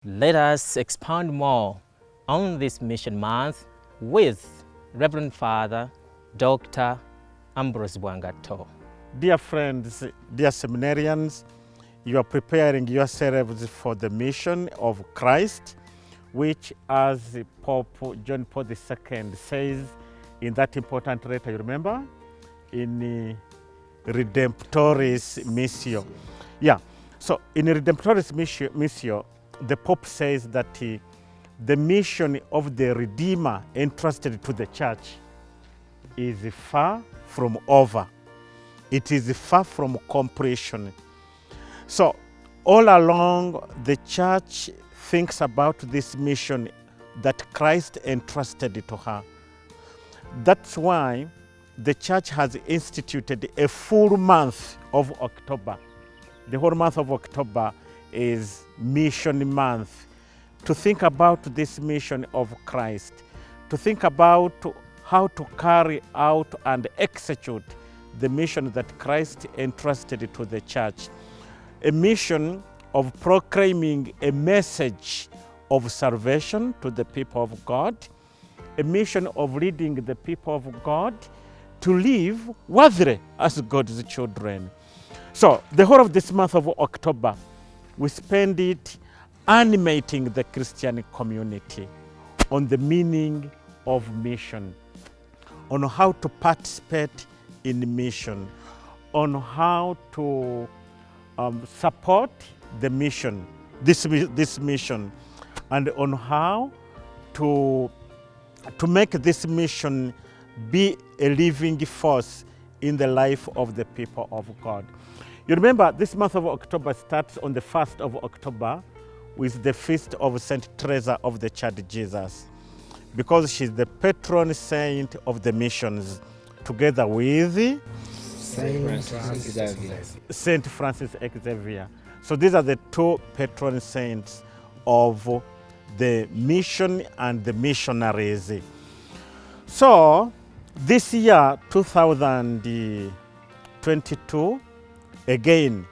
Let us expound more on this mission month with Reverend Father Dr. Ambrose Bwangato. Dear friends, dear seminarians, you are preparing yourselves for the mission of Christ, which, as Pope John Paul II says in that important letter, you remember? In Redemptoris Missio. Yeah, so in Redemptoris Missio, the Pope says that the mission of the Redeemer entrusted to the church is far from over. It is far from completion. So all along, the church thinks about this mission that Christ entrusted to her. That's why the church has instituted a full month of October. The whole month of October is Mission Month, to think about this mission of Christ, to think about how to carry out and execute the mission that Christ entrusted to the church. A mission of proclaiming a message of salvation to the people of God, a mission of leading the people of God to live worthily as God's children. So the whole of this month of October, we spend it animating the Christian community on the meaning of mission, on how to participate in mission, on how to support the mission, this mission, and on how to make this mission be a living force in the life of the people of God. You remember, this month of October starts on the 1st of October with the feast of St. Teresa of the Child Jesus, because she's the patron saint of the missions, together with Saint Francis Xavier. So these are the two patron saints of the mission and the missionaries. So this year, 2022, again,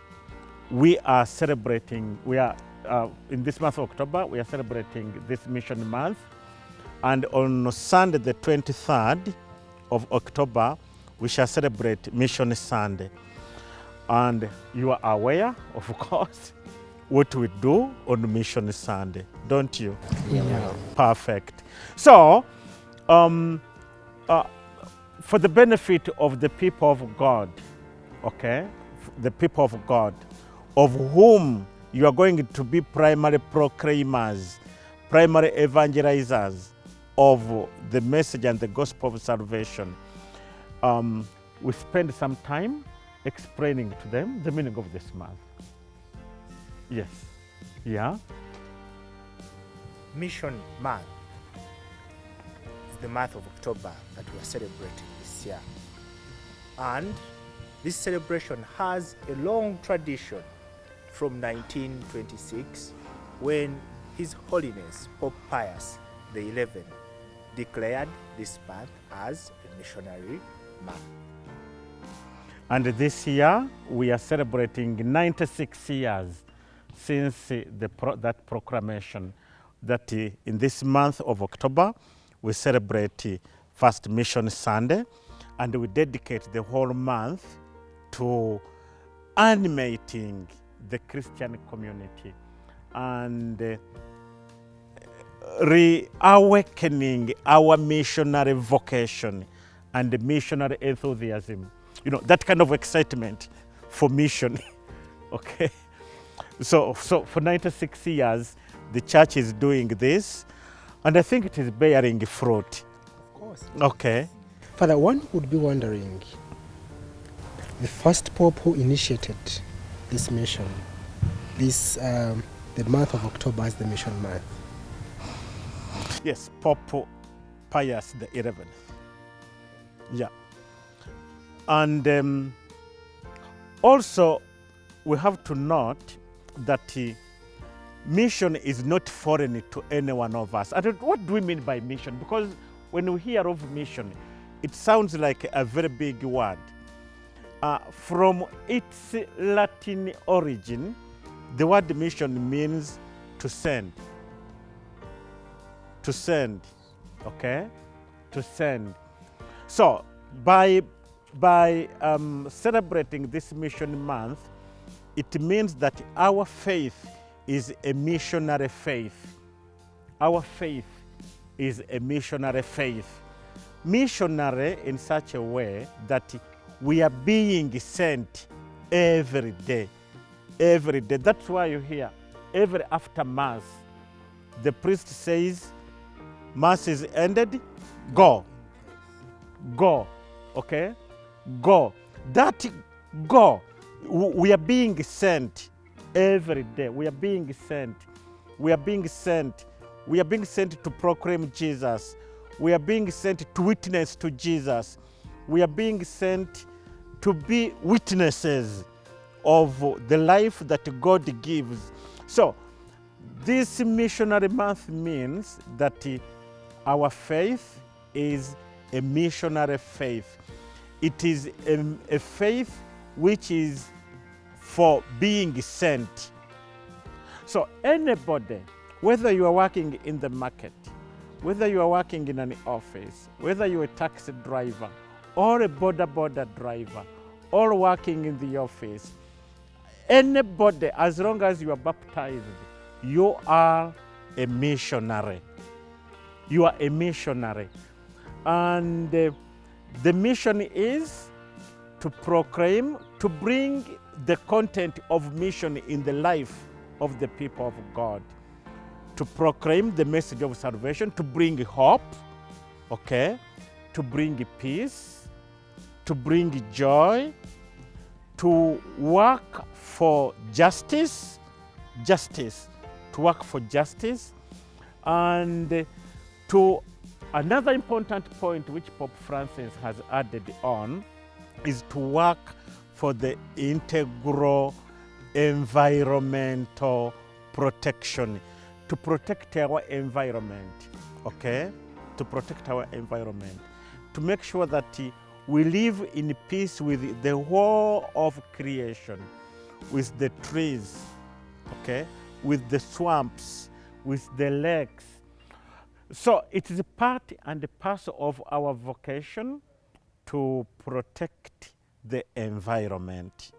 we are celebrating, in this month of October, we are celebrating this mission month. And on Sunday, the 23rd of October, we shall celebrate Mission Sunday. And you are aware, of course, what we do on Mission Sunday, don't you? Yeah. Perfect. So, for the benefit of the people of God, okay, the people of God, of whom you are going to be primary proclaimers, primary evangelizers of the message and the gospel of salvation, we spend some time explaining to them the meaning of this month. Yes. Yeah. Mission Month is the month of October that we are celebrating this year. And this celebration has a long tradition from 1926, when His Holiness Pope Pius XI declared this month as a missionary month. And this year, we are celebrating 96 years since that proclamation, that in this month of October, we celebrate First Mission Sunday, and we dedicate the whole month to animating the Christian community and reawakening our missionary vocation and missionary enthusiasm. You know, that kind of excitement for mission. Okay? So for 96 years, the church is doing this, and I think it is bearing fruit. Of course. Okay. Father, one would be wondering, the first Pope who initiated this mission, the month of October as the mission month. Yes, Pope Pius XI. Yeah. And also, we have to note that mission is not foreign to any one of us. And what do we mean by mission? Because when we hear of mission, it sounds like a very big word. From its Latin origin, the word mission means to send. To send, okay? To send. So by celebrating this mission month, it means that our faith is a missionary faith. Our faith is a missionary faith. Missionary in such a way that we are being sent every day. Every day. That's why you hear every after Mass, the priest says, Mass is ended, go. Go, okay? Go. That go. We are being sent every day. We are being sent. We are being sent. We are being sent to proclaim Jesus. We are being sent to witness to Jesus. We are being sent to be witnesses of the life that God gives. So, this missionary month means that our faith is a missionary faith. It is a faith which is for being sent. So anybody, whether you are working in the market, whether you are working in an office, whether you're a taxi driver or a border driver, or working in the office, anybody, as long as you are baptized, you are a missionary. You are a missionary. And the mission is to proclaim, to bring the content of mission in the life of the people of God. To proclaim the message of salvation, to bring hope, okay? To bring peace, to bring joy, to work for justice, to work for justice, and to another important point which Pope Francis has added on is to work for the integral environmental protection, to protect our environment, okay? To protect our environment, to make sure that we live in peace with the whole of creation, with the trees, okay? With the swamps, with the lakes. So it is a part and a parcel of our vocation to protect the environment,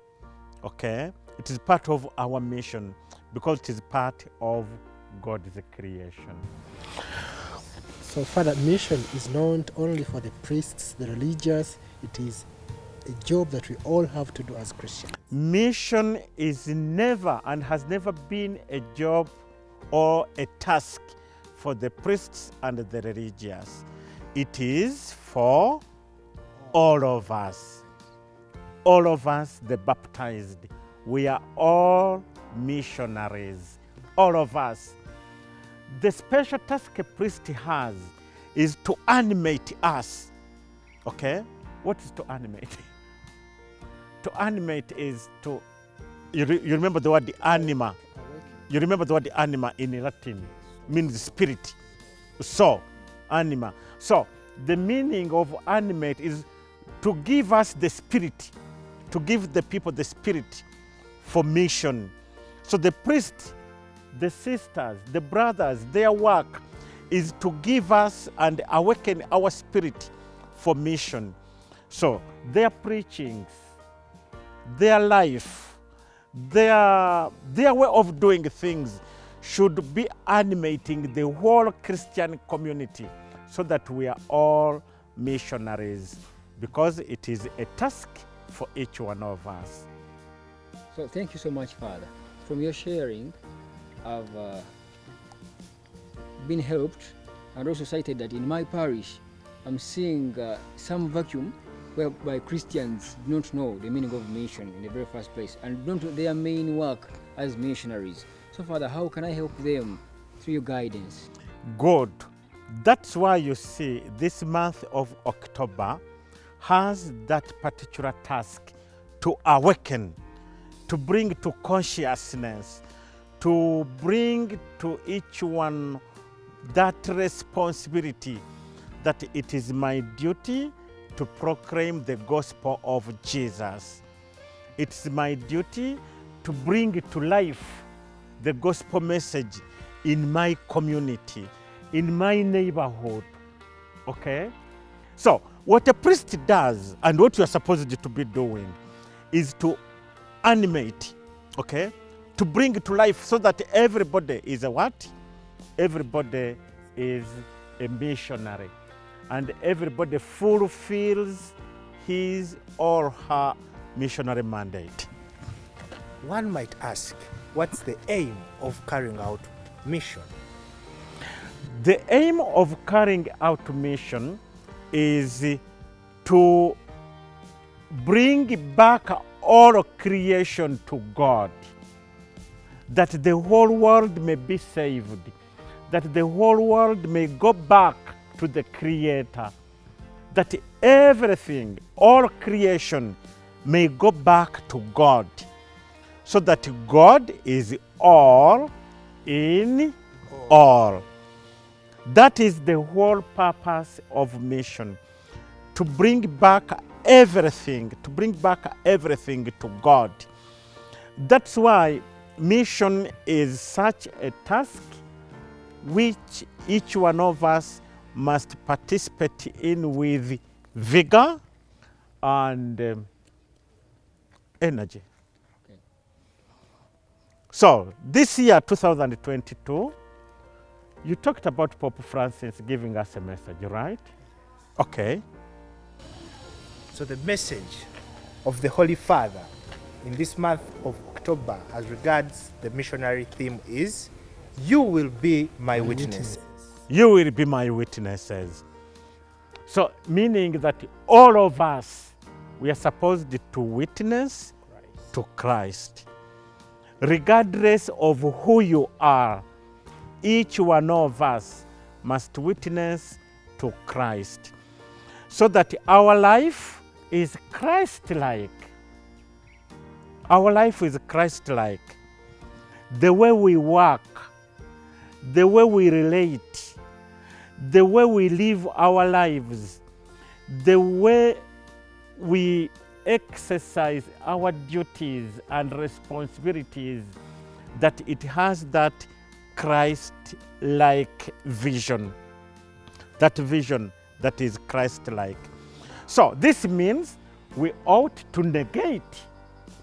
okay? It is part of our mission because it is part of God's creation. So, Father, mission is not only for the priests, the religious, it is a job that we all have to do as Christians. Mission is never and has never been a job or a task for the priests and the religious. It is for all of us. All of us, the baptized. We are all missionaries. All of us. The special task a priest has is to animate us. Okay? What is to animate? To animate is to, you remember the word anima. You remember the word anima in Latin means spirit. So, anima. So, the meaning of animate is to give us the spirit, to give the people the spirit for mission. So the priest, the sisters, the brothers, their work is to give us and awaken our spirit for mission. So their preachings, their life, their way of doing things should be animating the whole Christian community so that we are all missionaries, because it is a task for each one of us. So thank you so much, Father. From your sharing, I've been helped and also cited that in my parish, I'm seeing some vacuum whereby Christians do not know the meaning of mission in the very first place and don't do their main work as missionaries. So, Father, how can I help them through your guidance? Good. That's why you see this month of October has that particular task to awaken, to bring to consciousness, to bring to each one that responsibility that it is my duty to proclaim the gospel of Jesus. It's my duty to bring to life the gospel message in my community, in my neighborhood. Okay? So, what a priest does and what you are supposed to be doing is to animate, okay? To bring it to life so that everybody is a what? Everybody is a missionary. And everybody fulfills his or her missionary mandate. One might ask, what's the aim of carrying out mission? The aim of carrying out mission is to bring back all creation to God, that the whole world may be saved, that the whole world may go back to the Creator, that everything, all creation may go back to God, so that God is all in all. That is the whole purpose of mission, to bring back everything, to God. That's why mission is such a task which each one of us must participate in with vigor and energy. Okay. So this year, 2022, you talked about Pope Francis giving us a message, right? Okay. So the message of the Holy Father in this month of October as regards the missionary theme is, you will be my witnesses. You will be my witnesses. So meaning that all of us, we are supposed to witness to Christ. Regardless of who you are, each one of us must witness to Christ, so that our life is Christ-like. Our life is Christ-like. The way we work, the way we relate, the way we live our lives, the way we exercise our duties and responsibilities, that it has that Christ-like vision, that vision that is Christ-like. So this means we ought to negate,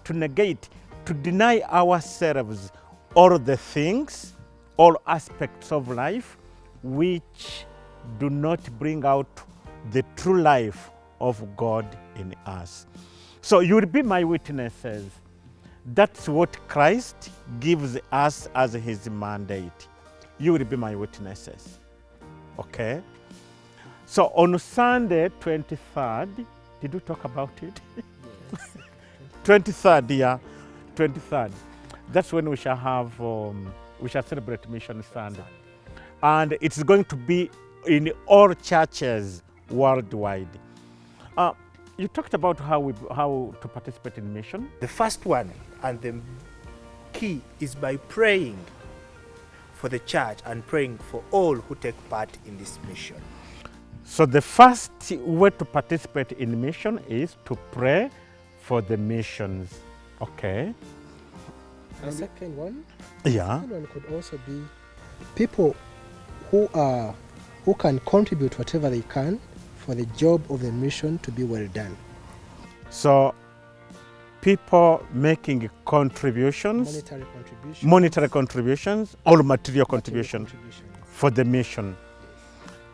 to deny ourselves all the things, all aspects of life which do not bring out the true life of God in us. So you will be my witnesses. That's what Christ gives us as his mandate. You will be my witnesses. Okay? So on Sunday, 23rd, did we talk about it? Yes. 23rd, yeah, 23rd. That's when we shall have, we shall celebrate Mission Sunday. And it's going to be in all churches worldwide. You talked about how to participate in mission. The first one and the key is by praying for the church and praying for all who take part in this mission. So the first way to participate in mission is to pray for the missions. Okay? The second one, Yeah. second one could also be people who can contribute whatever they can for the job of the mission to be well done. So people making contributions, monetary contributions, or material contributions for the mission.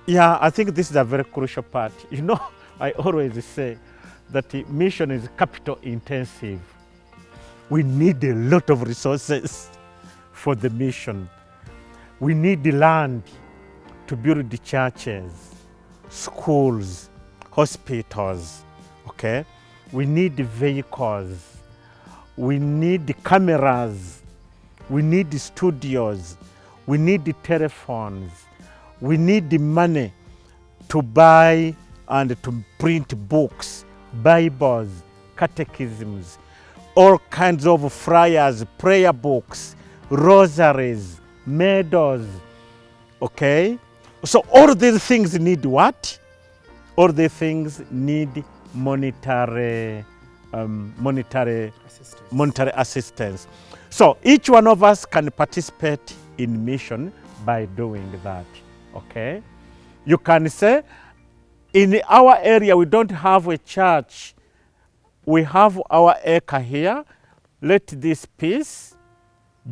Yeah, I think this is a very crucial part. You know, I always say that the mission is capital intensive. We need a lot of resources for the mission. We need the land to build the churches, schools, hospitals, okay? We need the vehicles. We need the cameras. We need the studios. We need the telephones. We need the money to buy and to print books, Bibles, catechisms, all kinds of flyers, prayer books, rosaries, medals, okay? So all these things need what? All these things need monetary monetary assistance. So each one of us can participate in mission by doing that. Okay? You can say, in our area we don't have a church. We have our acre here. Let this piece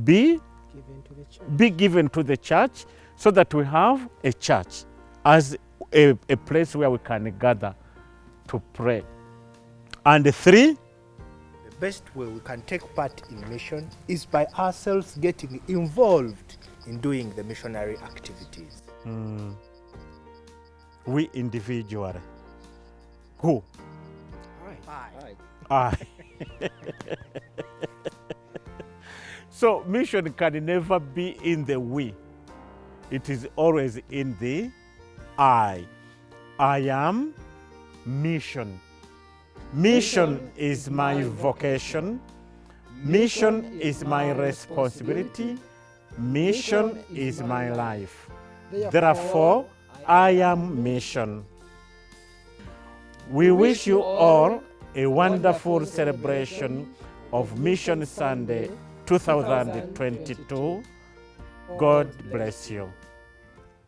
be given to the church so that we have a church as a place where we can gather to pray. And 3, The best way we can take part in mission is by ourselves getting involved in doing the missionary activities. we individually. Who? Aye. I. So mission can never be in the we. It is always in the I. I am mission. Mission is my vocation. Mission is my responsibility. Mission is my life. Therefore, I am mission. We wish you all a wonderful celebration of Mission Sunday 2022. God bless you.